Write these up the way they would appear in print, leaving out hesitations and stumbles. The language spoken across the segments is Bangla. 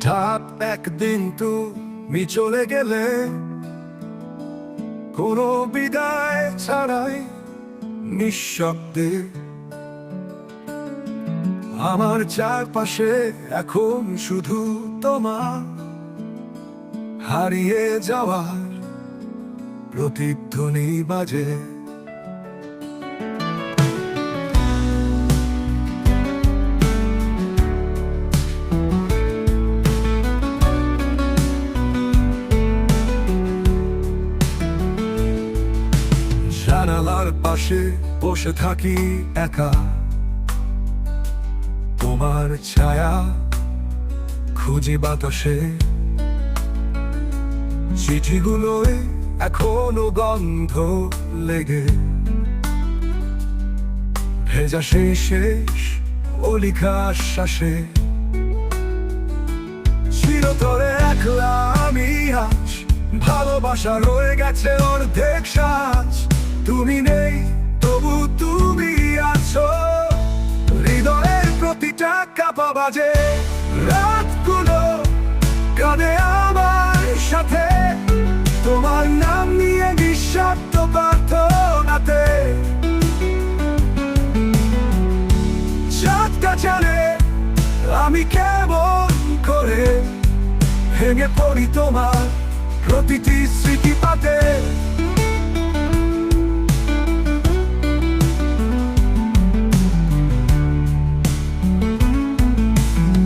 হঠাৎ একদিন তুমি চলে গেলে, কোনো বিদায় ছাড়াই নিঃশব্দে। আমার চারপাশে এখন শুধু তোমার হারিয়ে যাওয়ার প্রতিধ্বনি বাজে। জানালার পাশে বসে থাকি একা, তোমার ছায়া খুঁজি বাতাসে। চিঠিগুলোয় এখনো গন্ধ লেগে, ভেজা সেই শেষ অলিখা আশ্বাসে। চিরতরে একলা আমি আজ, ভালোবাসা রয়ে গেছে অর্ধেক সাজ। তুমি নেই তবু তুমি আছো, হৃদয়ের প্রতিটা কাঁপা বাজে। রাতগুলো কাঁদে আমার সাথে, তোমার নাম নিয়ে নিঃশব্দ প্রার্থনাতে। চাঁদটা জানে আমি কেমন করে ভেঙে পড়ি তোমার প্রতিটি স্মৃতিপাতে।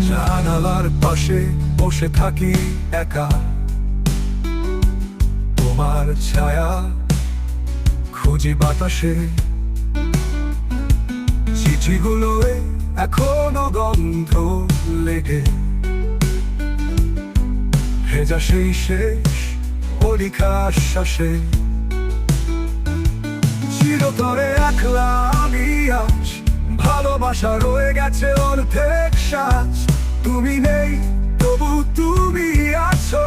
জানালার পাশে বসে থাকি একা, তোমার ছায়া খুঁজি বাতাসে। চিঠিগুলোয় এখনো গন্ধ লেগে, ভেজা সেই শেষ অলিখা আশ্বাসে। চিরতরে একলা আমি আজ, ভালোবাসা রয়ে গেছে অর্ধেক সাজ। তুমি নেই তবু তুমি আছো,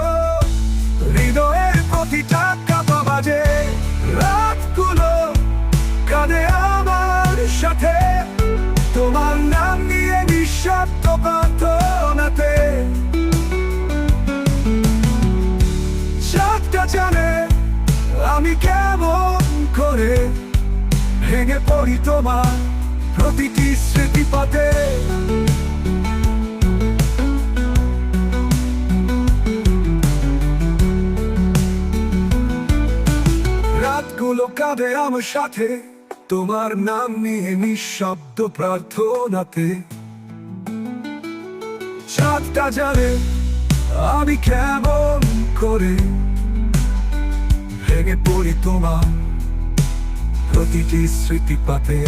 হৃদয়ের প্রতিটা কাঁপা বাজে। রাতগুলো কাঁদে আমার সাথে, তোমার নাম নিয়ে নিঃশব্দ প্রার্থনাতে। চাঁদটা জানে আমি কেমন করে ভেঙে পড়ি তোমার প্রতিটি স্মৃতিপাতে। রাতগুলো কাঁদে আমার সাথে, তোমার নাম নিয়ে নিঃশব্দ প্রার্থনাতে। চাঁদটা জানে আমি কেমন করে ভেঙে পড়ি তোমার প্রতিটি স্মৃতিপাতে।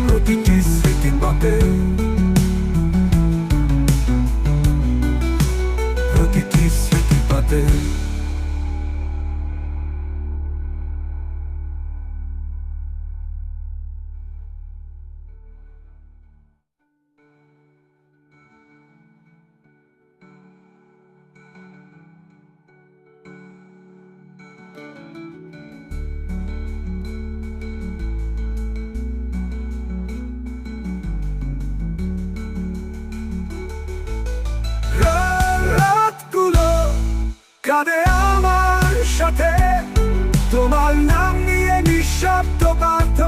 প্রতিটি স্মৃতিপাতে, প্রতিটি স্মৃতিপাতে। কাঁদে আমার সাথে, তোমার নাম নিয়ে নিঃশব্দ